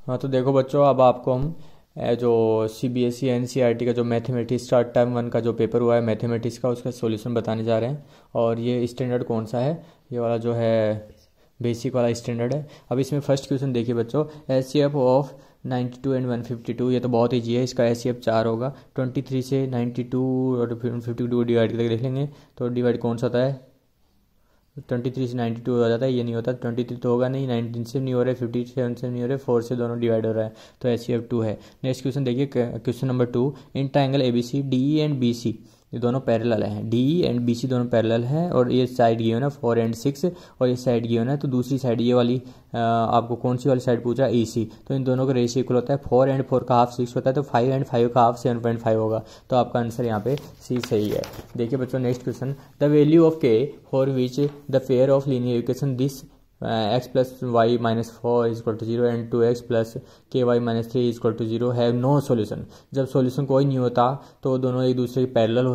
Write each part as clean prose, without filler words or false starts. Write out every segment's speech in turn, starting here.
हाँ तो देखो बच्चों, अब आपको हम जो सीबीएसई एनसीईआरटी का जो मैथमेटिक्स का टर्म वन का जो पेपर हुआ है मैथमेटिक्स का, उसका सॉल्यूशन बताने जा रहे हैं। और ये स्टैंडर्ड कौन सा है? ये वाला जो है बेसिक वाला स्टैंडर्ड है। अब इसमें फर्स्ट क्वेश्चन देखिए बच्चों, एचसीएफ ऑफ 92 एंड 152। ये तो बहुत ईजी है, इसका एचसीएफ 4 होगा। 23 से 92 और फिर 52 डिवाइड करके देख लेंगे तो डिवाइड कौन सा होता है? 23 से 92 हो जाता है, ये नहीं होता। 23 तो होगा नहीं, 19 से नहीं हो रहा है, 57 से नहीं हो रहा है, 4 से दोनों डिवाइड हो रहा है, तो एचसीएफ 2 है। नेक्स्ट क्वेश्चन देखिए, question number 2, in triangle ABC DE and BC, ये दोनों पैरेलल हैं। डीई एंड बीसी दोनों पैरेलल हैं और ये साइड गिवन है 4 एंड 6 और ये साइड गिवन है। तो दूसरी साइड ये वाली आपको कौन सी वाली साइड पूछा है? ईसी। तो इन दोनों का रेशियो इक्वल होता है। 4 एंड 4 का हाफ 6 होता है, तो 5 एंड 5 का हाफ 7.5 होगा। तो आपका आंसर यहाँ पे सी सही है। देखिए बच्चों next question, the value of k for which the pair of linear equation this x plus y minus 4 is equal to 0 and 2x plus k y minus 3 is equal to 0 have no solution. जब solution कोई नहीं होता तो दोनों एक दूसरे की parallel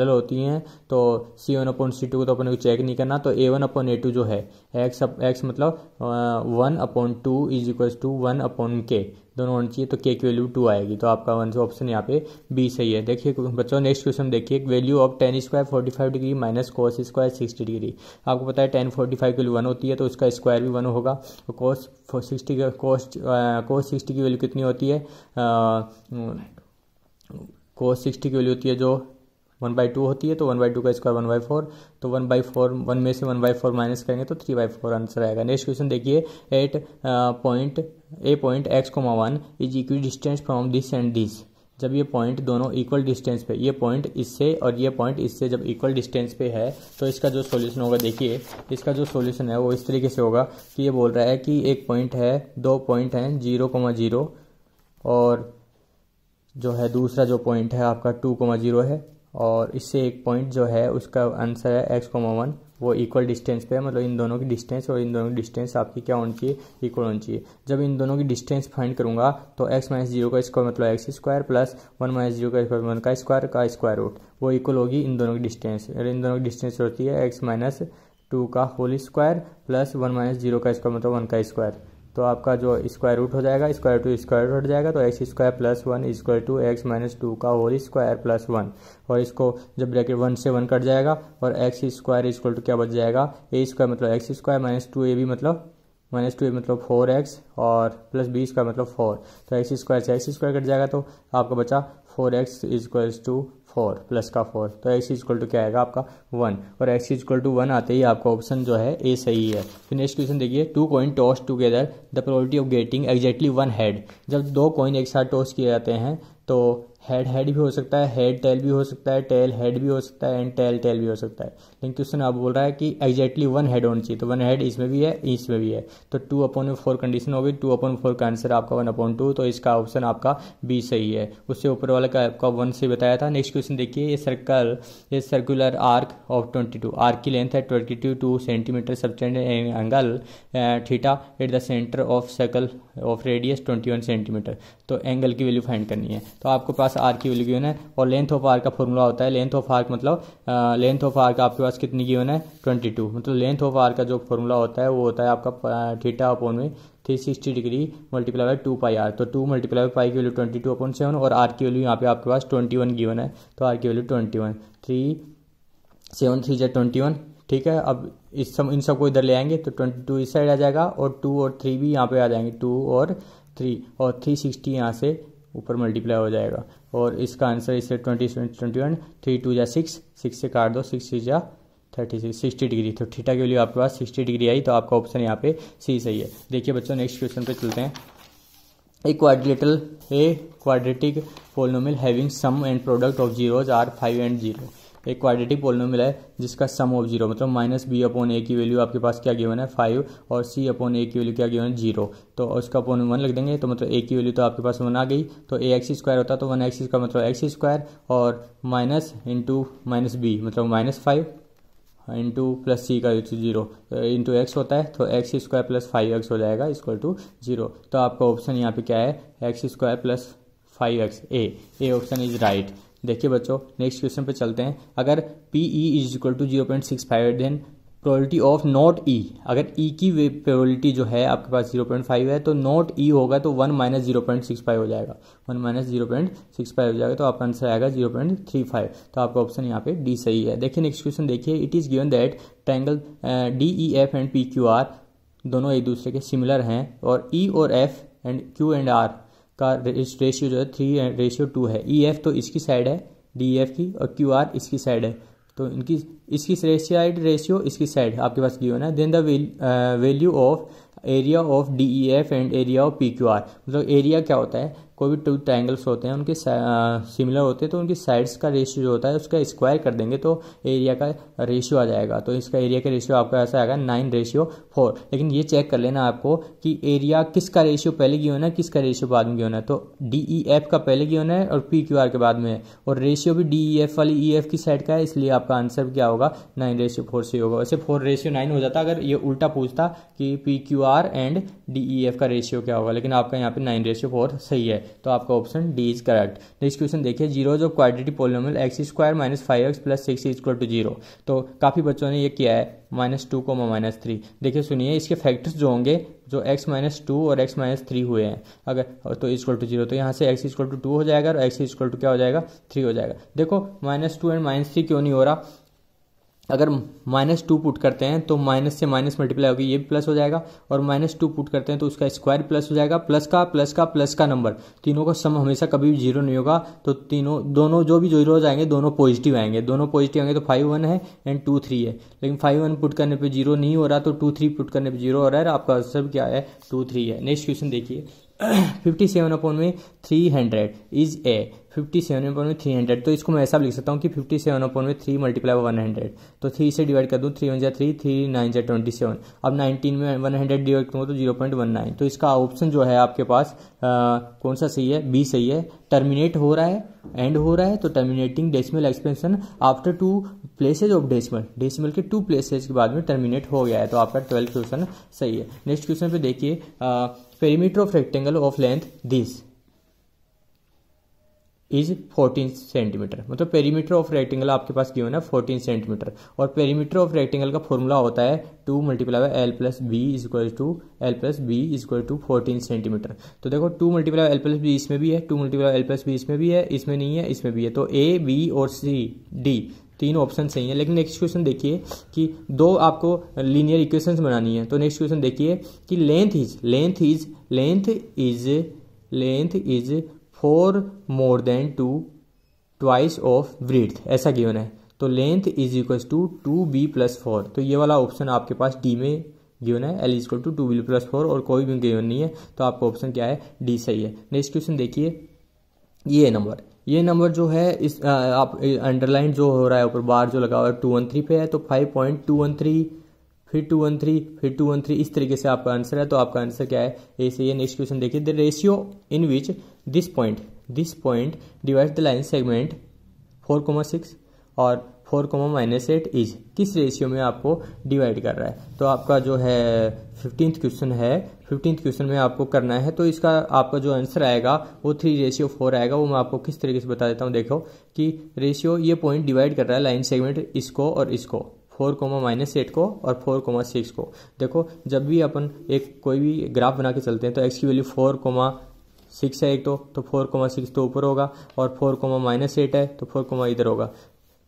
होती हैं। तो C1/C2 को तो अपने को चेक नहीं करना। तो A1/A2 जो है x मतलब 1/2 इज इक्वल टू 1/k, दोनों होनी चाहिए। तो k की वैल्यू 2 आएगी। तो आपका ऑप्शन यहाँ पे बी सही है। देखिए बच्चों नेक्स्ट क्वेश्चन देखिए, value of tan square 45 degree minus cos square 60 degree. आपको पता है tan 45 की वैल्यू 1 होती है, तो उसका स्क्वायर भी 1 होगा। तो cos 60 की वैल्यू कितनी होती है? cos 60 की वैल्यू होती है जो 1/2 होती है, तो 1/2 का स्क्वायर 1/4। तो 1/4 1 में से 1/4 माइनस करेंगे तो 3/4 आंसर आएगा। नेक्स्ट क्वेश्चन देखिए, at point x,1 is equidistant from this and this. जब ये पॉइंट दोनों इक्वल डिस्टेंस पे, ये पॉइंट इससे और ये पॉइंट इससे जब इक्वल डिस्टेंस पे है, तो इसका जो सॉल्यूशन होगा, देखिए इसका जो सॉल्यूशन है वो इस तरीके से होगा कि ये बोल रहा है कि एक पॉइंट है, दो पॉइंट हैं 0,0 और जो है दूसरा जो पॉइंट है आपका 2,0 है, और इससे एक पॉइंट जो है उसका आंसर है x,1, वो इक्वल डिस्टेंस पे है। मतलब इन दोनों की डिस्टेंस और इन दोनों की डिस्टेंस आपकी क्या होनी चाहिए? इक्वल होनी चाहिए। जब इन दोनों की डिस्टेंस फाइंड करूंगा तो x माइनस 0 का स्क्वायर मतलब x स्क्वायर प्लस 1 माइनस 0 का स्क्वायर 1 का स्क्वायर रूट, वो इक्वल होगी इन दोनों की डिस्टेंस। और इन दोनों की डिस्टेंस होती है x माइनस 2 का होल स्क्वायर प्लस 1 माइनस 0 का स्क्वायर मतलब 1 का स्क्वायर। तो आपका जो स्क्वायर रूट हो जाएगा, स्क्वायर टू स्क्वायर रूट हो जाएगा, तो x square plus 1 is equal to x minus 2 का होल स्क्वायर प्लस 1। और इसको जब ब्रैकेट 1 से 1 कट जाएगा और x square is equal to क्या बच जाएगा? ए स्क्वायर मतलब एक्स स्क्वायर माइनस 2ab मतलब 4x और प्लस b का मतलब 4। तो एक्स स्क्वायर से एक्स स्क्वायर कट जाएगा तो आपका बचा 4x is equal to 4 plus का 4। तो x इज इक्वल टू क्या आएगा आपका 1, और x इज इक्वल टू 1 आते ही आपका ऑप्शन जो है ए सही है। फिर नेक्स्ट क्वेश्चन देखिए, 2 coin toss together the probability of getting exactly 1 head. जब 2 कॉइन एक साथ टॉस किए जाते हैं तो हेड हेड भी हो सकता है, हेड टेल भी हो सकता है, टेल हेड भी हो सकता है, एंड टेल टेल भी हो सकता है। लेकिन क्वेश्चन आप बोल रहा है कि एग्जैक्टली 1 हेड होनी चाहिए, तो 1 हेड इसमें भी है इसमें भी है। तो 2/4 कंडीशन होगी, 2/4 का आंसर आपका 1/2, तो इसका ऑप्शन आपका बी सही है। उससे ऊपर वाला का आपका 1 से बताया था। नेक्स्ट क्वेश्चन देखिए, ये सर्कुलर आर्क ऑफ 22, आर्क की लेंथ है 22 centimetre, subtend angle theta at the centre of circle of radius 21 centimetre. तो एंगल की वैल्यू फाइंड करनी है। तो आपके पास आर्क की वैल्यू गिवन है और लेंथ ऑफ आर्क का फॉर्मूला होता है, लेंथ ऑफ आर्क मतलब लेंथ ऑफ आर्क आपके पास कितनी गिवन है? 22। मतलब लेंथ ऑफ आर्क का जो फॉर्मूला होता है वो होता है आपका थीटा अपॉन में 360 डिग्री मल्टीप्लाई बाय 2πr। तो 2 मल्टीप्लाई बाय पाई की वैल्यू 22/7 और आर की वैल्यू यहाँ पे आपके पास 21 गिवन है, तो आर की वैल्यू 21, 3 7 3 जा 21। ठीक है, अब इन सबको इधर ले आएंगे तो 22 इस साइड आ जाएगा और 2 और 3 भी यहाँ पे आ जाएंगे, 2 और 3 और 360 यहाँ से ऊपर मल्टीप्लाई हो जाएगा। और इसका आंसर इससे 21 3 2 जा 6 से काट दो, 6 6 जा 36 60 डिग्री। तो थीटा की वैल्यू आपके पास 60 डिग्री आई, तो आपका ऑप्शन यहाँ पे सी सही है। देखिए बच्चों नेक्स्ट क्वेश्चन पे चलते हैं। A quadratic polynomial having sum and product of zeros are 5 and 0। एक क्वाड्रेटिक पोलिनोमियल है जिसका सम ऑफ जीरो मतलब माइनस बी अपॉन ए की वैल्यू आपके पास क्या गिवन है 5 और सी अपॉन ए की वैल्यू क्या गिवन है 0। तो उसका अपॉन 1 लिख देंगे, तो मतलब ए की वैल्यू तो आपके पास 1 आ गई। तो ए एक्स स्क्वायर होता तो 1x का मतलब एक्स स्क्वायर और माइनस इंटू माइनस बी मतलब -5 इंटू प्लस सी का 0 इंटू एक्स होता है, तो एक्स स्क्वायर प्लस 5x हो जाएगा इक्वल टू 0। तो आपका ऑप्शन यहाँ पे क्या है? X square plus 5x, A option is right. देखिए बच्चों नेक्स्ट क्वेश्चन पे चलते हैं। अगर P E is equal to 0.65 then probability of not E, अगर ई की प्रोबेबिलिटी जो है आपके पास 0.5 है तो नॉट ई होगा तो 1 माइनस 0.65 हो जाएगा, 1 माइनस 0.65 हो जाएगा, तो आपका आंसर आएगा 0.35। तो आपका ऑप्शन यहाँ पे डी सही है। देखिए नेक्स्ट क्वेश्चन देखिए, it is given that triangle D E F and P Q R दोनों एक दूसरे के सिमिलर हैं और ई और F and Q and R का रेशियो जो है 3:2 है। ई एफ तो इसकी साइड है डी एफ की और क्यू आर इसकी साइड है, तो इसकी रेशियो इसकी साइड आपके पास गिवन है। Then the value of area of D E F and area of P Q R, मतलब एरिया क्या होता है, कोई भी टू ट्रायंगल्स होते हैं उनके सिमिलर होते हैं तो उनकी साइड्स का रेशियो जो होता है उसका स्क्वायर कर देंगे तो एरिया का रेशियो आ जाएगा। तो इसका एरिया का रेशियो आपका ऐसा आएगा 9:4। लेकिन ये चेक कर लेना आपको कि एरिया किसका रेशियो पहले गिवन है किसका रेशियो बाद में गिवन है, तो डी ई एफ का पहले गिवन है और पी क्यू आर के बाद में है, और रेशियो भी डी ई एफ वाली ई एफ की साइड का है, इसलिए आपका आंसर क्या होगा 9:4 से होगा। वैसे 4:9 हो जाता अगर ये उल्टा पूछता कि P Q are and D E F का रेशियो क्या होगा, लेकिन आपका यहाँ पे 9:4 सही है, तो आपका option D is correct. Next question देखिए, जीरो जो क्वाड्रेटिक पॉलिनोमियल x² - 5x + 6 = 0। तो काफ़ी बच्चों ने ये किया है -2, -3। देखिए सुनिए, इसके फैक्टर्स जो होंगे जो x - 2 और x - 3 हुए हैं अगर तो = 0, तो यहाँ से x = 2 हो जाएगा और x = क्या हो जाएगा 3 हो जाएगा। देखो -2 एंड -3 क्यों नहीं हो रहा, अगर -2 पुट करते हैं तो माइनस से माइनस मल्टीप्लाई होगी, ये भी प्लस हो जाएगा, और -2 पुट करते हैं तो उसका स्क्वायर प्लस हो जाएगा, प्लस का नंबर, तीनों का सम हमेशा कभी भी 0 नहीं होगा, तो दोनों जो भी 0 हो जाएंगे दोनों पॉजिटिव आएंगे, तो 5 1 है एंड 2 3 है, लेकिन 5 1 पुट करने पे 0 नहीं हो रहा तो 2 3 पुट करने पे 0 हो रहा है, आपका आंसर क्या है 2 3 है। नेक्स्ट क्वेश्चन देखिए, 57/300 इज ए 57/300, तो इसको मैं ऐसा लिख सकता हूँ कि 57/3 × 100, तो 3 से डिवाइड कर दूँ, 3 1 = 3, 3 9 = 27। अब 19 में 100 डिवाइड करूँ तो 0.19, तो इसका ऑप्शन जो है आपके पास कौन सा सही है, बी सही है। टर्मिनेट हो रहा है, एंड हो रहा है, तो terminating decimal expansion after 2 places of decimal के 2 प्लेसेज के बाद में टर्मिनेट हो गया है, तो आपका 12 क्वेश्चन सही है। नेक्स्ट क्वेश्चन पे देखिए, perimeter of rectangle of length this is 14 centimetre, मतलब पेरीमीटर ऑफ रेक्टेंगल आपके पास गिवन है 14 सेंटीमीटर, और पेरीमीटर ऑफ रेक्टेंगल का फॉर्मूला होता है 2 × L + B = 14 सेंटीमीटर। तो देखो 2 × L + B इसमें भी है, 2 × L + B इसमें भी है, इसमें नहीं है, इसमें भी है, तो A, B और C, D तीन ऑप्शन सही है। लेकिन नेक्स्ट क्वेश्चन देखिए कि दो आपको लीनियर इक्वेशंस बनानी है, तो नेक्स्ट क्वेश्चन देखिए कि length is 4 more than 2 twice of width, ऐसा गिवन है, तो length is equal to 2b + 4, तो ये वाला ऑप्शन आपके पास डी में गिवन है, L = 2b + 4, और कोई भी गिवन नहीं है, तो आपका ऑप्शन क्या है डी सही है। नेक्स्ट क्वेश्चन देखिए, ये नंबर जो है इस आप अंडरलाइन जो हो रहा है ऊपर बार जो लगा हुआ है 213 पे है, तो 5.213 फिर 213 फिर 213 इस तरीके से आपका आंसर है, तो आपका आंसर क्या है ए सही है। नेक्स्ट क्वेश्चन देखिए, the ratio in which this point divide the line segment 4,6 और 4,-8 इज, किस रेशियो में आपको डिवाइड कर रहा है, तो आपका जो है 15th क्वेश्चन में आपको करना है, तो इसका आपका जो आंसर आएगा वो 3:4 आएगा। वो मैं आपको किस तरीके से बता देता हूँ, देखो कि रेशियो ये पॉइंट डिवाइड कर रहा है लाइन सेगमेंट इसको और इसको, 4,-8 को और 4,6 को। देखो जब भी अपन एक कोई भी ग्राफ बना के चलते हैं तो x की वैल्यू 4,6 है एक, तो 4,6 तो ऊपर होगा, और 4,-8 है तो 4, इधर होगा।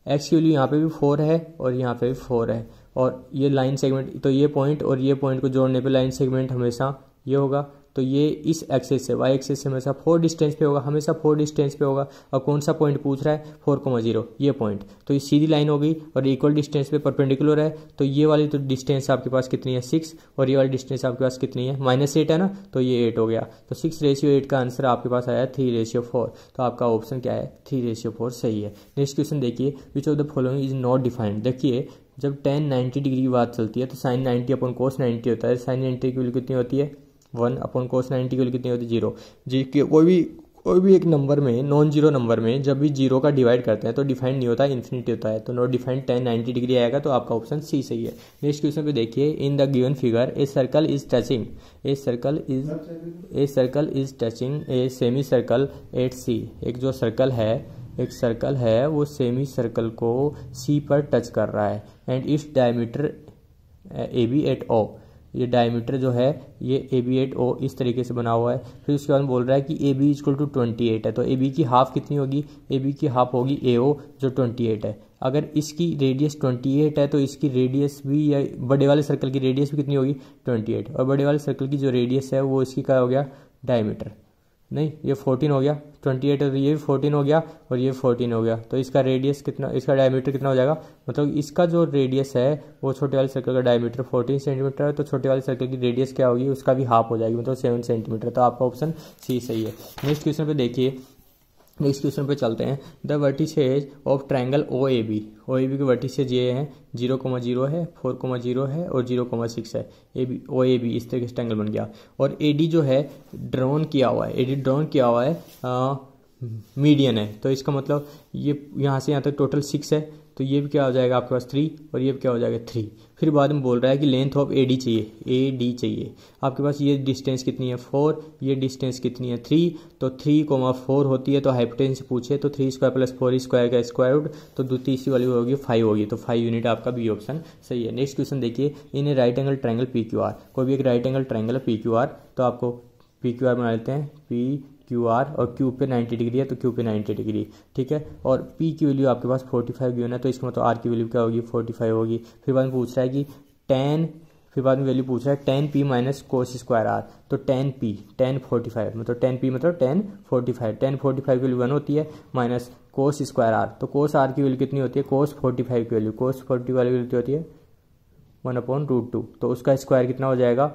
x की वैल्यू यहाँ पे भी 4 है और यहाँ पे भी 4 है, और ये लाइन सेगमेंट, तो ये पॉइंट और ये पॉइंट को जोड़ने पे लाइन सेगमेंट हमेशा ये होगा, तो ये इस एक्सेस से y एक्सेस से हमेशा 4 डिस्टेंस पे होगा, हमेशा 4 डिस्टेंस पे होगा। और कौन सा पॉइंट पूछ रहा है 4,0, ये पॉइंट, तो ये सीधी लाइन होगी और इक्वल डिस्टेंस पे परपेंडिकुलर है, तो ये वाली तो डिस्टेंस आपके पास कितनी है 6, और ये वाली डिस्टेंस आपके पास कितनी है -8 है ना, तो ये 8 हो गया, तो 6:8 का आंसर आपके पास आया 3:4, तो आपका ऑप्शन क्या है 3:4 सही है। नेक्स्ट क्वेश्चन देखिए, विच of the following is not defined. देखिए जब tan 90 डिग्री की बात चलती है तो sin 90/cos 90 होता है, sin 90 की वैल्यू कितनी होती है 1/cos 90 की वैल्यू कितनी होती है 0। जी के कोई भी एक नंबर में, नॉन जीरो नंबर में जब भी 0 का डिवाइड करते हैं तो डिफाइंड नहीं होता है, इन्फिनिटी होता है, तो नॉट डिफाइंड tan 90 डिग्री आएगा, तो आपका ऑप्शन सी सही है। नेक्स्ट क्वेश्चन पे देखिए, in the given figure a circle is touching a semi circle at C. एक जो सर्कल है वो सेमी सर्कल को सी पर टच कर रहा है, and its diameter A B at O, ये डायमीटर जो है ये ए बी एट ओ इस तरीके से बना हुआ है। फिर उसके बाद बोल रहा है कि ए बी इक्वल टू 28 है, तो ए बी की हाफ कितनी होगी, ए बी की हाफ होगी ए ओ जो 28 है। अगर इसकी रेडियस 28 है तो इसकी रेडियस भी, या बड़े वाले सर्कल की रेडियस भी कितनी होगी 28, और बड़े वाले सर्कल की जो रेडियस है वो इसकी क्या हो गया डायमीटर, नहीं ये 14 हो गया, 28 है तो ये भी 14 हो गया और ये 14 हो गया, तो इसका रेडियस कितना, इसका डायमीटर कितना हो जाएगा, मतलब इसका जो रेडियस है वो छोटे वाले सर्कल का डायमीटर 14 सेंटीमीटर है, तो छोटे वाले सर्कल की रेडियस क्या होगी उसका भी हाफ हो जाएगी, मतलब 7 सेंटीमीटर। तो आपका ऑप्शन सी सही है। नेक्स्ट क्वेश्चन पे देखिए, नेक्स्ट क्वेश्चन पे चलते हैं। The vertices of triangle O A B के वर्टिसेज ये हैं 0,0 है, 4,0 है और 0,6 है। A B O A B इस तरीके से ट्रायंगल बन गया। और ए डी जो है ड्रॉन किया हुआ है, ए डी ड्रॉन किया हुआ है मीडियन है, तो इसका मतलब ये यहाँ से यहाँ तक टोटल 6 है, तो ये भी क्या हो जाएगा आपके पास 3 और ये भी क्या हो जाएगा 3। फिर बाद में बोल रहा है कि लेंथ ऑफ ए डी चाहिए, ए डी चाहिए आपके पास, ये डिस्टेंस कितनी है 4, ये डिस्टेंस कितनी है 3, तो 3,4 होती है, तो हाइपोटेनस पूछे तो 3 स्क्वायर प्लस 4 स्क्वायर का स्क्वायर रूट, तो तीसरी वाली होगी 5 होगी, तो 5 यूनिट आपका बी ऑप्शन सही है। नेक्स्ट क्वेश्चन देखिए, in a right angle triangle P Q R, कोई भी एक राइट एंगल ट्रायंगल है पी क्यू आर, तो आपको पी क्यू आर बना लेते हैं, पी क्यू आर और क्यू पे 90 डिग्री है तो क्यू पे 90 डिग्री, ठीक है। और पी की वैल्यू आपके पास 45 गिवन है, तो इसका मतलब आर की वैल्यू क्या होगी 45 होगी। फिर बाद में पूछ रहा है कि फिर बाद में वैल्यू पूछ रहा है tan p minus cos square R, तो tan 45 मतलब tan p मतलब tan 45 की वैल्यू 1 होती है माइनस कोस स्क्वायर आर, तो कोस आर की वैल्यू कितनी होती है, कोस 45 की वैल्यू, कोस 40 वाली वैल्यू कितनी होती है 1/√2, तो उसका स्क्वायर कितना हो जाएगा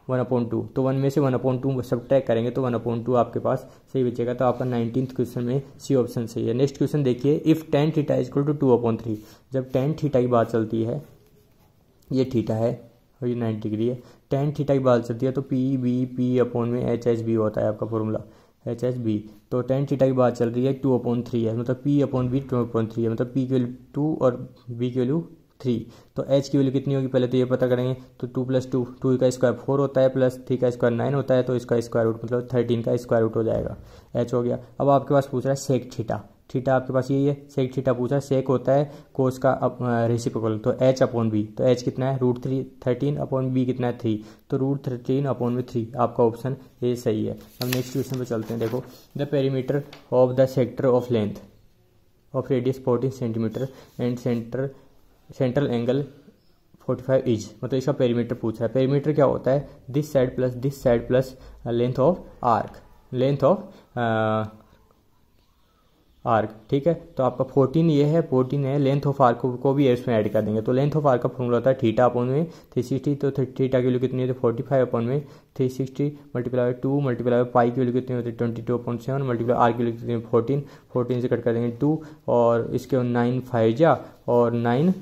1/2, तो 1 में से 1/2 सब्ट्रैक्ट करेंगे तो 1/2 आपके पास सही बचेगा, तो आपका 19th क्वेश्चन में सी ऑप्शन सही है। नेक्स्ट क्वेश्चन देखिए, if tan theta equal to 2/3, जब tan थीटा की बात चलती है, ये थीटा है और ये 90 डिग्री है, tan थीटा की बात चलती है तो पी बी पी अपॉन में एच एच बी होता है आपका फॉर्मूला, एच एच बी, तो tan थीटा की बात चल रही है 2/3 है, मतलब p अपॉन बी 2/3 है, मतलब p की वैल्यू 2 और b की वैल्यू 3, तो h की वैल्यू कितनी होगी पहले तो ये पता करेंगे, तो 2 + 2 2 का स्क्वायर 4 होता है, प्लस 3 का स्क्वायर 9 होता है, तो इसका स्क्वायर रूट मतलब 13 का स्क्वायर रूट हो जाएगा, h हो गया। अब आपके पास पूछ रहा है सेक थीटा, थीटा आपके पास यही है, सेक थीटा पूछा, सेक होता है कोस का रेसिप्रोकल, तो h अपॉन बी, तो h कितना है √13 अपॉन बी कितना है 3, तो √13 अपॉन में 3 आपका ऑप्शन ए सही है। अब नेक्स्ट क्वेश्चन पे चलते हैं। देखो, the perimeter of the sector of length of radius 14 centimetre and central angle 45 is, मतलब इसका पेरीमीटर पूछ रहा है। पेरीमीटर क्या होता है, this side plus length of arc, length of arc, ठीक है। तो आपका 14 ये है, 14 है, लेंथ ऑफ आर्क को भी इसमें ऐड कर देंगे, तो लेंथ ऑफ आर्क का फॉर्मूला होता है थीटा अपॉन में 360, तो थीटा की वैल्यू कितनी होती है 45 अपॉन में 360 मल्टीप्लाई 2 मल्टीप्लाई पाई की वैल्यू कितनी होती है 22/7 मल्टीप्लाई आर की वैल्यू कितनी है 14 से कट कर देंगे 2, और इसके 9 5 जा और 9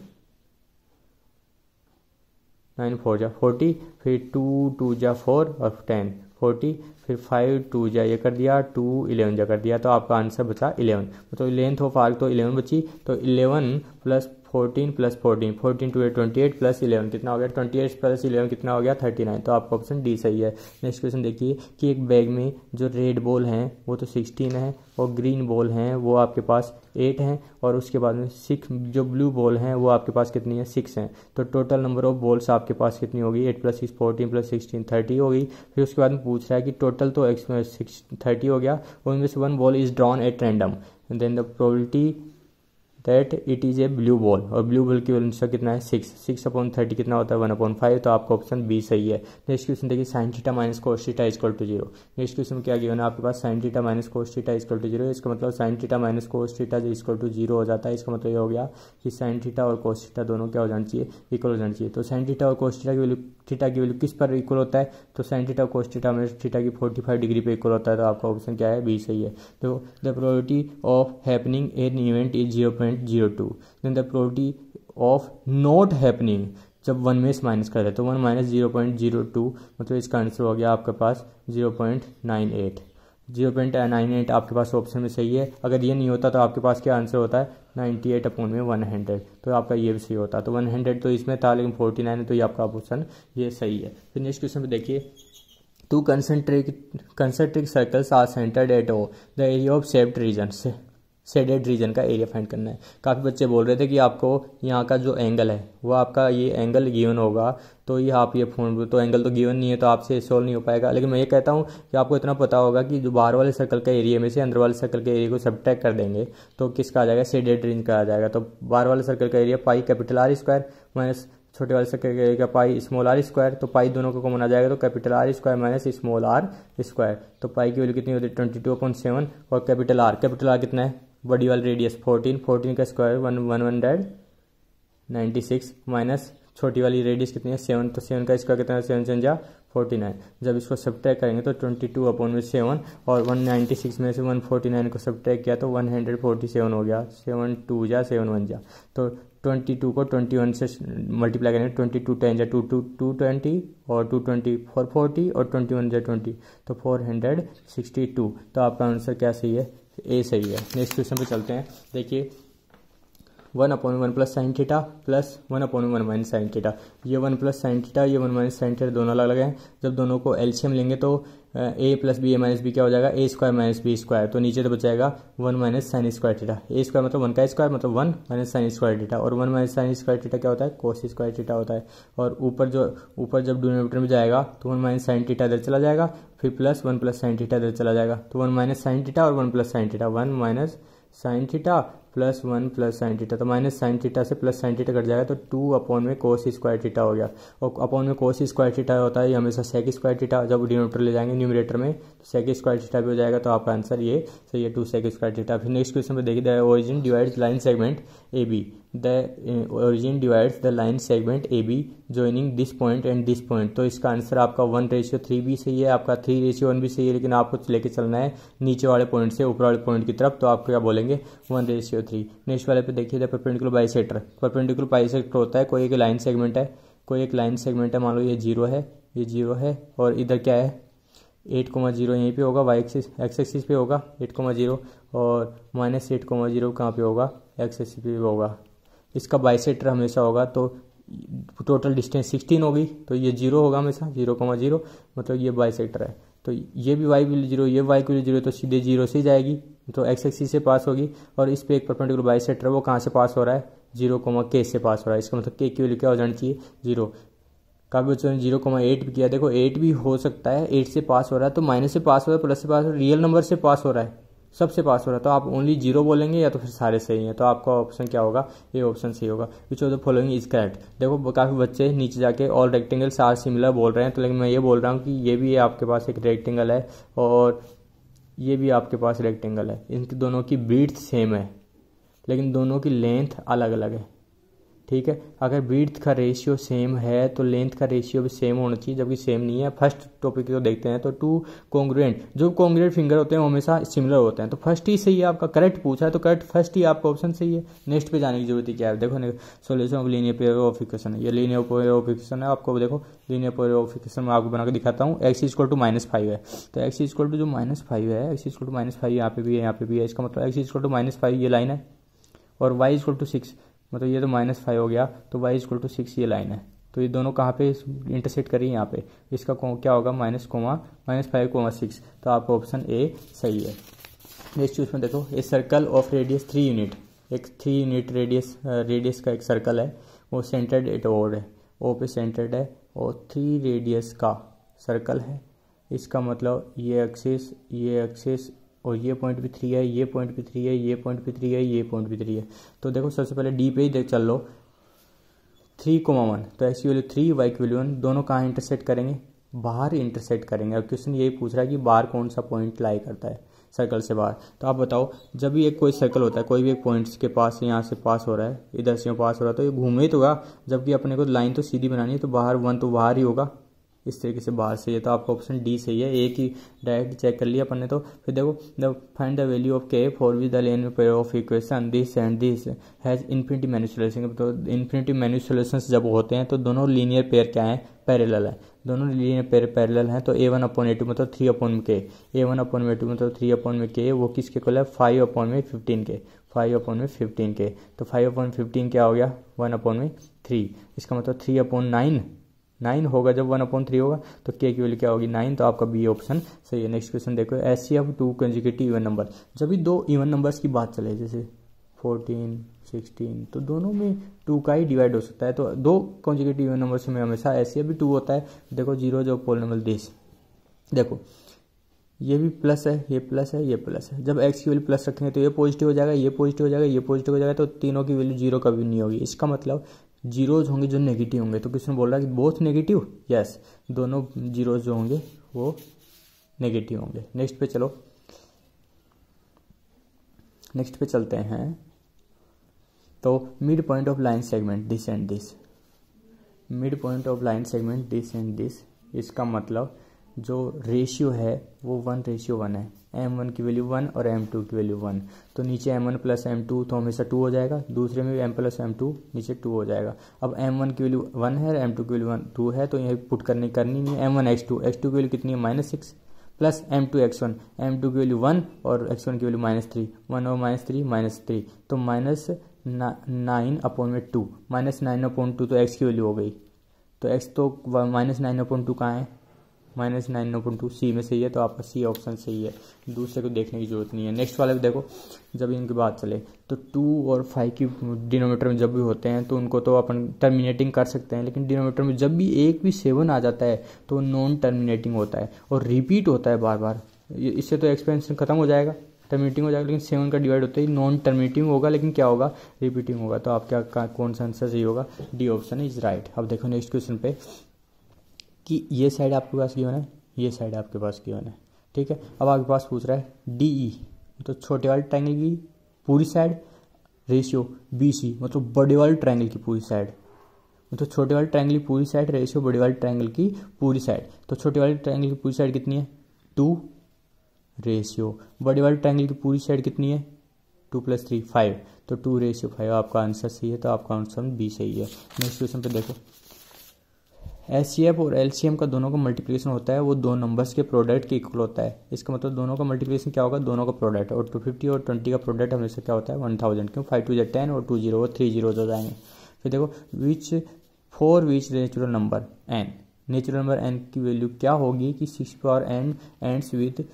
4 जा 40, फिर 2 2 जा 4 और 10 40, फिर 5 2 जा ये कर दिया, 2 11 जा कर दिया, तो आपका आंसर बचा 11, तो लेंथ ऑफ आर्क तो 11 बची, तो 11 प्लस 14 प्लस 14 14 2 28 प्लस 11 कितना हो गया 28 प्लस 11 कितना हो गया 39, तो आपका ऑप्शन डी सही है। नेक्स्ट क्वेश्चन देखिए कि एक बैग में जो रेड बॉल हैं वो तो 16 है और ग्रीन बॉल हैं वो आपके पास 8 हैं, और उसके बाद में 6 जो ब्लू बॉल हैं वो आपके पास कितनी है 6 हैं, तो टोटल नंबर ऑफ बॉल्स आपके पास कितनी होगी 8 + 6 14 + 16 30 होगी। फिर उसके बाद में पूछ रहा है कि टोटल तो 30 हो गया, उनमें से 1 ball is drawn at random, then the probability that it is a blue ball, और ब्लू बॉल की वैल्यू कितना है 6/30 कितना होता है 1/5, तो आपका ऑप्शन बी सही है। नेक्स्ट क्वेश्चन देखिए, sin theta minus cos theta equal to 0। Next question में क्या गिवन है आपके पास, sin theta minus cos theta equal to 0, इसका मतलब sin theta minus cos theta equal to 0 हो जाता है, इसका मतलब ये हो गया कि sin थीटा और कोस थीटा दोनों क्या हो जाना चाहिए इक्वल हो जाना चाहिए। तो sin थीटा और कोस थीटा की वैल्यू किस पर इक्वल होता है, तो sin थीटा और कोस थीटा में थीटा की 45 डिग्री पे इक्वल होता है, तो आपका ऑप्शन क्या है बी सही है। तो the probability of happening an event is 0.02, then the probability of not happening जब 1 में से माइनस कर दे तो 1 - 0.02, मतलब इसका आंसर हो गया आपके पास 0.98 0.98 आपके पास ऑप्शन में सही है। अगर ये नहीं होता तो आपके पास क्या आंसर होता है 98/100, तो आपका ये भी सही होता है। तो 100 तो इसमें था लेकिन 49 है, तो ये आपका ऑप्शन ये सही है। फिर नेक्स्ट क्वेश्चन पे देखिए, 2 concentric circles are centered at O, the area of shaped regions shaded region का एरिया फाइंड करना है। काफ़ी बच्चे बोल रहे थे कि आपको यहाँ का जो एंगल है वो आपका ये एंगल गिवन होगा, तो ये आप ये फोन तो एंगल तो गिवन नहीं है तो आपसे सोल्व नहीं हो पाएगा। लेकिन मैं ये कहता हूँ कि आपको इतना पता होगा कि जो बाहर वाले सर्कल के एरिया में से अंदर वाले सर्कल के एरिया को सब्ट्रैक्ट कर देंगे तो किसका आ जाएगा, शेडेड रीजन का आ जाएगा। तो बाहर वाले सर्कल का area pi capital R square minus छोटे वाले सर्कल का area pi small R square, तो पाई दोनों को कॉमन आ जाएगा तो capital R square minus small R square. तो पाई की वैल्यू कितनी होती है 22/7 और कैपिटल आर कितना है, बड़ी वाली रेडियस 14 का स्क्वायर 196 माइनस छोटी वाली रेडियस कितनी है 7, तो 7 का स्क्वायर कितना है 7 7 49। जब इसको सब्ट्रैक्ट करेंगे तो 22/7 और 196 में से 149 को सब्ट्रैक्ट किया तो 147 हो गया, 7 2 जा 7 1 जा, तो 22 को 21 से मल्टीप्लाई करेंगे 22 10 जा 220 और 220 440 और 21 जा 20 तो 462। तो आपका आंसर क्या सही है, ए सही है। नेक्स्ट क्वेश्चन पे चलते हैं। देखिए 1/1 plus sine theta plus 1/1 minus sine theta, ये 1 प्लस साइन थीटा ये 1 माइनस साइन थीटा दोनों अलग अलग हैं। जब दोनों को एलसीएम लेंगे तो ए प्लस बी ए माइनस बी क्या हो जाएगा, a square minus B square, तो नीचे तो बचाएगा 1 माइनस साइन स्क्वायर थीटा, ए स्क्वायर मतलब 1 का स्क्वायर मतलब 1 माइनस साइन स्क्वायर थीटा, और 1 माइनस साइन स्क्वायर थीटा क्या होता है, कोस स्क्वायर थीटा होता है। और ऊपर जब डिनोमिनेटर में जाएगा तो 1 माइनस साइन थीटा इधर चला जाएगा, फिर प्लस 1 प्लस साइन थीटा इधर चला जाएगा, तो 1 माइनस साइन थीटा और 1 plus sine theta, 1 minus sine theta plus 1 plus sine theta, तो माइनस साइन थीटा से प्लस साइन थीटा कट जाएगा तो 2 में कोस स्क्वायर थीटा हो गया। और अपॉन में कोस स्क्वायर थीटा होता है ये हमेशा सेक स्क्वायर थीटा, जब डिनोमिनेटर ले जाएंगे न्यूमरेटर में तो सेक स्क्वायर थीटा भी हो जाएगा, तो आपका आंसर ये सही है 2 सेक स्क्वायर थीटा। फिर नेक्स्ट क्वेश्चन में देखिए the origin divides line segment A B, the origin divides the line segment A B joining this point and this point, तो इसका आंसर आपका 1:3 भी सही है, आपका 3:1 भी सही है, लेकिन आपको लेके चलना है नीचे वाले पॉइंट से ऊपर वाले पॉइंट की तरफ, तो आपको क्या बोलेंगे 1:3। नेक्स्ट वाले पे देखिए the perpendicular bisector, perpendicular bisector होता है कोई एक लाइन सेगमेंट है, मान लो ये 0 है, ये 0 है और इधर क्या है 8,0 यहीं पे होगा, वाई एक्सिस एक्स एक्सिस पे होगा 8,0 और -8,0 कहाँ पे होगा, एक्स एक्सिस पे होगा। इसका बाइसेक्टर हमेशा होगा, तो टोटल डिस्टेंस 16 होगी, तो ये 0 होगा हमेशा 0,0 मतलब ये बाइसेक्टर है। तो ये भी वाई वैल्यू 0 ये वाई की वैल्यू 0 तो सीधे 0 से जाएगी, तो एक्स एक्सिस से पास होगी, और इस पे एक परपेंडिकुलर बाइसेक्टर है वो कहाँ से पास हो रहा है 0,k से पास हो रहा है, इसका मतलब k की वैल्यू क्या हो जानी चाहिए 0। काफी बच्चों ने 0,8 भी किया, देखो 8 भी हो सकता है, 8 से पास हो रहा है तो माइनस से पास हो रहा है प्लस से पास हो रहा है, रियल नंबर से पास हो रहा है, सबसे पास हो रहा है, तो आप ओनली 0 बोलेंगे या तो फिर सारे सही हैं, तो आपका ऑप्शन क्या होगा, ये ऑप्शन सही होगा। विच of the following is correct. देखो काफी बच्चे नीचे जाके ऑल रेक्टेंगल्स आर सिमिलर बोल रहे हैं, तो लेकिन मैं ये बोल रहा हूँ कि ये भी आपके पास एक रेक्टेंगल है और ये भी आपके पास रेक्टेंगल है, इनकी दोनों की ब्रीड्थ सेम है लेकिन दोनों की लेंथ अलग अलग है, ठीक है। अगर ब्रीड्थ का रेशियो सेम है तो लेंथ का रेशियो भी सेम होना चाहिए, जबकि सेम नहीं है। फर्स्ट टॉपिक को देखते हैं तो टू कॉन्ग्रुएंट, जो कॉन्ग्रुएंट फिंगर होते हैं वो हमेशा सिमिलर होते हैं, तो फर्स्ट ही सही है आपका, करेक्ट पूछा है तो करेक्ट फर्स्ट ही आपका ऑप्शन सही है। नेक्स्ट पे जाने की जरूरत है क्या है, देखो solution of linear pair of equation है, ये लीनियर पेयर ऑफ इक्वेशन है, आपको देखो लीनियर पेयर ऑफ इक्वेशन में आपको बना के दिखाता हूँ। x = -5 है, तो x = जो -5 है, x = -5 यहाँ पे भी है यहाँ पे भी है, इसका मतलब x = -5 ये लाइन है, और y = 6 मतलब ये तो -5 हो गया, तो y = 6 ये लाइन है, तो ये दोनों कहाँ पे इंटरसेक्ट करी यहाँ पे, इसका क्या होगा -5,6, तो आपका ऑप्शन ए सही है। नेक्स्ट उसमें देखो a circle of radius 3 unit, एक 3 यूनिट रेडियस का एक सर्कल है, वो सेंटर्ड एट ओ है, ओ पे सेंटर्ड है और 3 रेडियस का सर्कल है, इसका मतलब ये एक्सिस और ये पॉइंट भी 3 है, ये पॉइंट भी 3 है, ये पॉइंट भी 3 है, ये पॉइंट भी 3 है। तो देखो सबसे पहले डी पे ही देख चल लो 3,1, तो एक्स की वैल्यू 3 वाई की वैल्यू 1, दोनों कहाँ इंटरसेक्ट करेंगे, बाहर इंटरसेक्ट करेंगे। और क्वेश्चन यही पूछ रहा है कि बाहर कौन सा पॉइंट लाई करता है सर्कल से बाहर, तो आप बताओ जब भी एक कोई सर्कल होता है कोई भी एक पॉइंट्स के पास यहाँ से पास हो रहा है, इधर से पास हो रहा है, तो ये घूमे तो होगा, जबकि अपने को लाइन तो सीधी बनानी है, तो बाहर 1 तो बाहर ही होगा, इस तरीके से बाहर से, ये तो आपका ऑप्शन डी सही है। एक ही डायरेक्ट चेक कर लिया अपन ने, तो फिर देखो the find the value of k for with the linear pair of equation this and this has infinity many solution. तो इन्फिनिटी मैनी सॉल्यूशंस जब होते हैं तो दोनों लीनियर पेयर क्या है, पैरेलल है, दोनों लीनियर पेयर पैरेलल हैं, तो a1/a2 मतलब 3/k, a1/a2 मतलब 3/k, वो किसके इक्वल है 5/15k, 5/15k, तो 5/15 क्या हो गया 1/3, इसका मतलब 3/9 9 होगा जब 1/3 होगा, तो k की वैल्यू क्या होगी 9, तो आपका बी ऑप्शन सही है। नेक्स्ट क्वेश्चन देखो, HCF 2 कंसेक्यूटिव इवन नंबर। जब भी दो इवन नंबर्स की बात चले जैसे 14, 16, तो दोनों में 2 का ही डिवाइड हो सकता है, तो दो कंसेक्यूटिव इवन नंबर्स में हमेशा HCF भी 2 होता है। देखो 0 जो पोलिनोमियल दिस, देखो ये भी प्लस है, ये प्लस है, ये प्लस है। जब x की वैल्यू प्लस रखेंगे तो ये पॉजिटिव हो जाएगा, ये पॉजिटिव हो जाएगा, ये पॉजिटिव हो जाएगा, तो तीनों की वैल्यू 0 कभी नहीं होगी। इसका मतलब जीरोज होंगे जो नेगेटिव होंगे। तो क्वेश्चन बोल रहा है कि बोथ नेगेटिव, यस, दोनों जीरोज जो होंगे वो नेगेटिव होंगे। नेक्स्ट पे चलो, नेक्स्ट पे चलते हैं। तो mid point of line segment this and this, mid point of line segment this and this, इसका मतलब जो रेशियो है वो 1:1 है। m1 की वैल्यू 1 और m2 की वैल्यू 1, तो नीचे m1 प्लस m2 तो हमेशा 2 हो जाएगा, दूसरे में भी m प्लस m2 नीचे 2 हो जाएगा। अब m1 की वैल्यू 1 है और m2 की वैल्यू 2 है, तो यही पुट करनी नहीं है। m1 x2 की वैल्यू कितनी है -6 प्लस m2 x1, m2 की वैल्यू 1 और x1 की वैल्यू -3, 1 और -3 तो -9/2, -9/2 तो x की वैल्यू हो गई, तो x तो -9/2 कहाँ है, -9/2 सी में सही है, तो आपका सी ऑप्शन सही है, दूसरे को देखने की जरूरत नहीं है। नेक्स्ट वाले को देखो, जब इनकी बात चले तो 2 और 5 की डिनोमीटर में जब भी होते हैं तो उनको तो अपन टर्मिनेटिंग कर सकते हैं, लेकिन डिनोमीटर में जब भी एक भी 7 आ जाता है तो नॉन टर्मिनेटिंग होता है और रिपीट होता है बार बार। इससे तो एक्सपेंशन खत्म हो जाएगा, टर्मिनेटिंग हो जाएगा, लेकिन 7 का डिवाइड होता है नॉन टर्मिनेटिंग होगा, लेकिन क्या होगा, रिपीटिंग होगा। तो आप क्या कौन सा आंसर सही होगा, डी ऑप्शन इज राइट। अब देखो नेक्स्ट क्वेश्चन पे कि ये साइड आपके पास गिवन है, ये साइड आपके पास गिवन है, ठीक है। अब आपके पास पूछ रहा है DE, तो छोटे वाले ट्रायंगल की पूरी साइड, रेशियो BC मतलब बड़े वाले ट्रायंगल की पूरी साइड, मतलब छोटे वाले ट्रायंगल की पूरी साइड, रेशियो बड़े वाले ट्रायंगल की पूरी साइड। तो छोटे वाले ट्रायंगल की पूरी साइड कितनी है 2, रेशियो बड़े वाले ट्रायंगल की पूरी साइड कितनी है 2 + 3 5, तो 2:5 आपका आंसर सही है, तो आपका आंसर बी सही है। नेक्स्ट क्वेश्चन पे देखो, HCF और LCM का दोनों का मल्टीप्लिकेशन होता है वो दो नंबर्स के प्रोडक्ट के इक्वल होता है। इसका मतलब दोनों का मल्टीप्लिकेशन क्या होगा, दोनों का प्रोडक्ट, और 250 और 20 का प्रोडक्ट हमेशा क्या होता है 1000, क्यों 5 2 10 और 2 0 और 3 0 हो जाएंगे। फिर देखो विच natural number n, natural number n की वैल्यू क्या होगी कि 6 power n ends with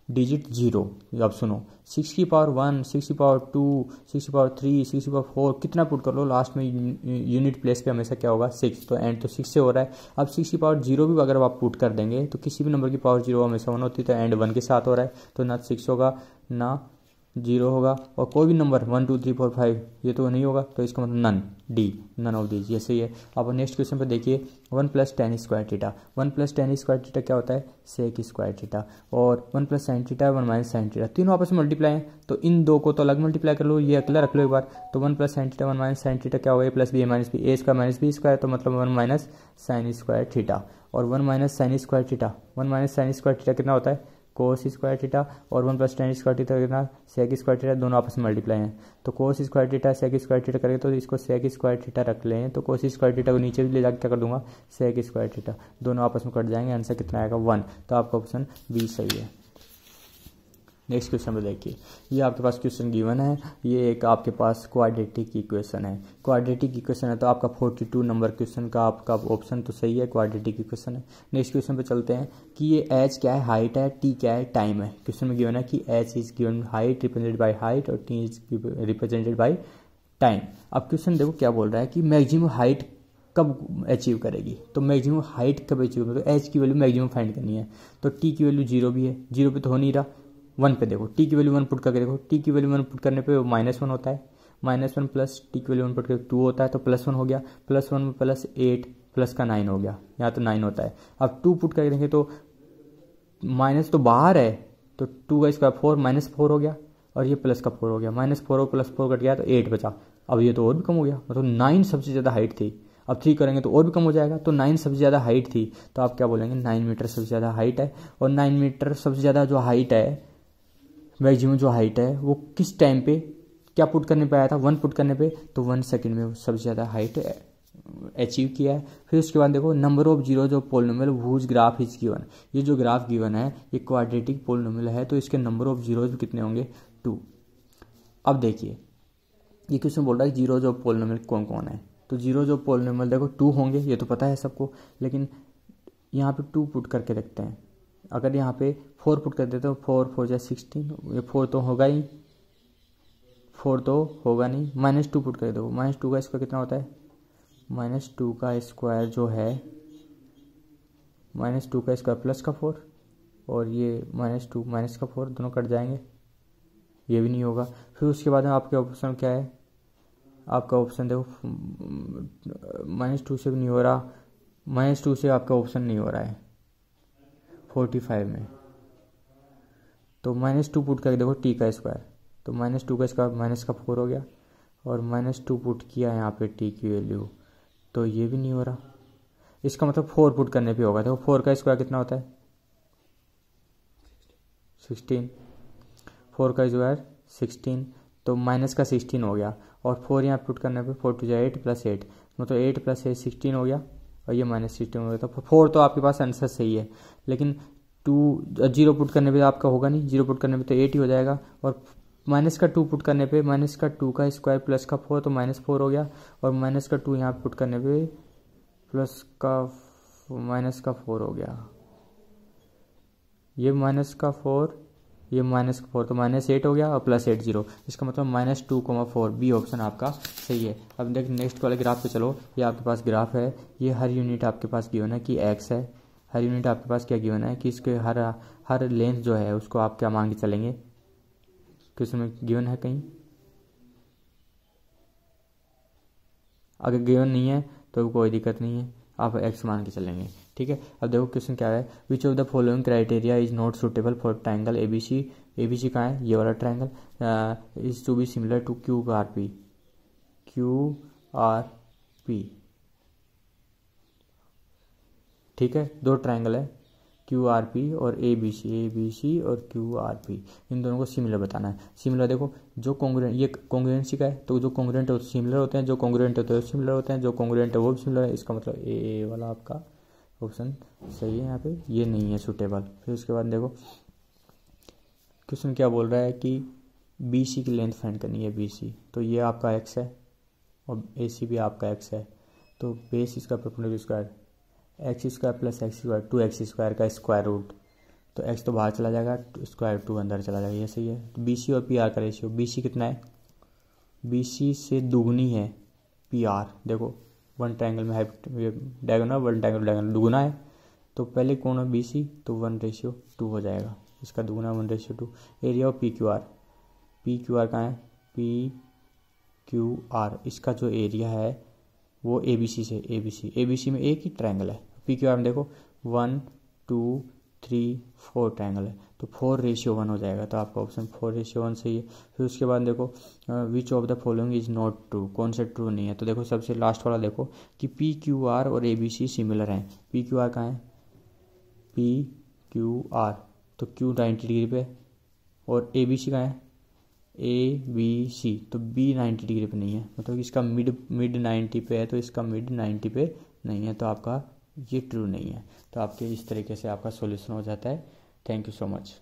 digit 0। अब सुनो 6 की पावर 1, 6 की पावर 2, 6 की पावर 3, 6 की पावर 4 कितना पुट कर लो, लास्ट में यूनिट प्लेस पे हमेशा क्या होगा 6, तो एंड तो 6 से हो रहा है। अब 6 की पावर 0 भी अगर आप पुट कर देंगे तो किसी भी नंबर की पावर 0 हमेशा 1 होती है, तो एंड 1 के साथ हो रहा है, तो ना 6 होगा ना 0 होगा, और कोई भी नंबर 1 2 3 4 5 ये तो नहीं होगा, तो इसका मतलब none, D none of these, ये सही है। अब नेक्स्ट क्वेश्चन पे देखिए 1 + tan square theta, 1 + tan square theta क्या होता है सेक स्क्वायर थीटा, और 1 + sin थीटा 1 - sin थीटा, तीनों आपस में मल्टीप्लाई हैं, तो इन दो को तो अलग मल्टीप्लाई कर लो, ये अकेला रख लो एक बार, तो 1 + sin थीटा 1 - sin थीटा क्या होगा, a + b - b, a square - b square, तो मतलब 1 - sin स्क्वायर थीटा, और 1 - sin square theta, 1 - sin square theta कितना होता है कोस स्क्वायर थीटा, और 1 + tan स्क्वायर थीटा कितना सेक स्क्वायर थीटा, दोनों आपस में मल्टीप्लाई हैं, तो cos square theta sec square theta करेंगे, तो इसको सेक स्क्वायर थीटा रख लें, तो कोस स्क्वायर थीटा को नीचे भी ले जाकर क्या कर दूंगा सेक स्क्वायर थीटा, दोनों आपस में कट जाएंगे, आंसर कितना आएगा 1, तो आपका ऑप्शन बी सही है। नेक्स्ट क्वेश्चन में देखिए, ये आपके पास क्वेश्चन गिवन है, ये एक आपके पास क्वाड्रेटिक इक्वेशन है, क्वाड्रेटिक इक्वेशन है, तो आपका 42 नंबर क्वेश्चन का आपका ऑप्शन तो सही है, क्वाड्रेटिक इक्वेशन है। नेक्स्ट क्वेश्चन पे चलते हैं कि ये एच क्या है हाइट है, टी क्या है टाइम है। क्वेश्चन में गिवन है कि H is given height represented by height और T is represented by time. अब क्वेश्चन देखो क्या बोल रहा है कि मैक्सिमम हाइट कब अचीव करेगी, तो मैक्सिमम हाइट कब अचीव करेगी, तो एच की वैल्यू मैक्सिमम फाइंड करनी है, तो टी की वैल्यू 0 भी है, 0 पे तो हो नहीं रहा, 1 पे देखो, टी की वैल्यू 1 पुट करके देखो, टी की वैल्यू 1 पुट करने पे -1 होता है, -1 प्लस टी की वैल्यू 1 पुट करके 2 होता है, तो +1 हो गया, +1 में +8 प्लस का 9 हो गया, यहाँ तो 9 होता है। अब 2 पुट करके देखें तो माइनस तो बाहर है, तो 2 का स्क्वायर 4 -4 हो गया, और ये प्लस का 4 हो गया, -4 और +4 कट गया तो 8 बचा। अब ये तो और भी कम हो गया, मतलब 9 सबसे ज़्यादा हाइट थी, अब 3 करेंगे तो और भी कम हो जाएगा, तो 9 सबसे ज़्यादा हाइट थी, तो आप क्या बोलेंगे 9 मीटर सबसे ज़्यादा हाइट है, और 9 मीटर सबसे ज़्यादा जो हाइट है मैक्सिमम जो हाइट है वो किस टाइम पे क्या पुट करने पे आया था 1 पुट करने पे, तो 1 सेकंड में सबसे ज़्यादा हाइट अचीव किया है। फिर उसके बाद देखो number of zeros of polynomial whose graph is given, ये जो ग्राफ गिवन है ये क्वाड्रेटिक पोलिनोमियल है, तो इसके नंबर ऑफ जीरोज कितने होंगे 2। अब देखिए ये क्वेश्चन बोल रहा है जीरोज ऑफ पोलिनोमियल कौन कौन है, तो 0 जो पॉलिनोमियल देखो 2 होंगे, ये तो पता है सबको, लेकिन यहाँ पे 2 पुट करके देखते हैं। अगर यहाँ पे 4 पुट कर देते हो, 4 4 जा 16, ये 4 तो होगा ही, 4 तो होगा नहीं, -2 पुट कर दो। -2 का स्क्वायर कितना होता है? -2 का स्क्वायर जो है, -2 का स्क्वायर प्लस का 4, और ये -2 माइनस का 4 दोनों कट जाएंगे, ये भी नहीं होगा। फिर उसके बाद में आपके ऑप्शन क्या है? आपका ऑप्शन देखो -2 से भी नहीं हो रहा, -2 से आपका ऑप्शन नहीं हो रहा है 45 में, तो -2 पुट करके देखो t का स्क्वायर, तो -2 का स्क्वायर माइनस का 4 हो गया, और -2 पुट किया यहाँ पे t की वैल्यू, तो ये भी नहीं हो रहा। इसका मतलब 4 पुट करने पे होगा। देखो 4 का स्क्वायर कितना होता है? 16, 4 का स्क्वायर 16, तो माइनस का 16 हो गया, और 4 यहाँ पुट करने पे 4 2 8 + 8, मतलब 8 + 8 16 हो गया, और ये -16 हो गया। तो 4 तो आपके पास आंसर सही है, लेकिन 0 पुट करने पे आपका होगा नहीं, 0 पुट करने पे तो 8 ही हो जाएगा, और -2 पुट करने पे -2 का स्क्वायर प्लस का 4 तो -4 हो गया, और -2 यहाँ पुट करने पे प्लस का -4 हो गया, ये -4, ये -4 तो -8 हो गया, और +8 0, इसका मतलब -2,4 बी ऑप्शन आपका सही है। अब देख नेक्स्ट वाले ग्राफ पे चलो, ये आपके पास ग्राफ है, ये हर यूनिट आपके पास गिवन है कि x है, हर यूनिट आपके पास क्या गिवन है कि इसके हर लेंथ जो है उसको आप क्या मान के चलेंगे, क्वेश्चन में गिवन है कहीं? अगर गिवन नहीं है तो कोई दिक्कत नहीं है, आप x मान के चलेंगे, ठीक है। अब देखो क्वेश्चन क्या है, which of the following criteria is not suitable for triangle ABC। ABC कहाँ है? ये वाला triangle is to be similar to QRP, ठीक है। दो ट्राइंगल है QRP और ABC और QRP, इन दोनों को सिमिलर बताना है। सिमिलर देखो, जो कॉन्ग्रुएंट, ये कॉन्ग्रुएंसी का है, तो जो कॉन्ग्रुएंट है वो सिमिलर होते हैं, जो कॉन्ग्रुएंट होते हैं वो सिमिलर होते हैं, जो कॉन्ग्रुएंट है वो भी सिमिलर है। इसका मतलब ए वाला आपका ऑप्शन सही है, यहाँ पे ये नहीं है सूटेबल। फिर उसके बाद देखो क्वेश्चन क्या बोल रहा है कि BC की लेंथ फाइंड करनी है, BC, तो ये आपका x है और AC भी आपका x है, तो बेस इसका perpendicular square x² + x² 2x² का स्क्वायर रूट, तो x तो बाहर चला जाएगा, स्क्वायर 2 अंदर चला जाएगा, ये सही है। तो BC और PR का रेशियो, BC कितना है? BC से दुगनी है PR, देखो वन ट्रायंगल में डायगोनल, वन ट्रायंगल डायगोनल दुगुना है, तो पहले कौन है BC, तो 1:2 हो जाएगा, इसका दुगुना 1:2। एरिया ऑफ PQR कहाँ है? PQR, इसका जो एरिया है वो ABC से, ABC में एक ही ट्रायंगल है, PQR में देखो 1 2 3 4 ट्रायंगल है, तो 4:1 हो जाएगा, तो आपका ऑप्शन 4:1 सही है। फिर उसके बाद देखो विच of the following is not true, कौन सा ट्रू नहीं है, तो देखो सबसे लास्ट वाला देखो कि PQR और ABC सिमिलर हैं। PQR कहाँ है? PQR, तो Q 90 डिग्री पे, और ABC कहाँ है? ABC, तो B 90 डिग्री पे नहीं है, मतलब इसका मिड 90 पे है, तो इसका मिड 90 पे नहीं है, तो आपका ये ट्रू नहीं है। तो आपके इस तरीके से आपका सॉल्यूशन हो जाता है। Thank you so much.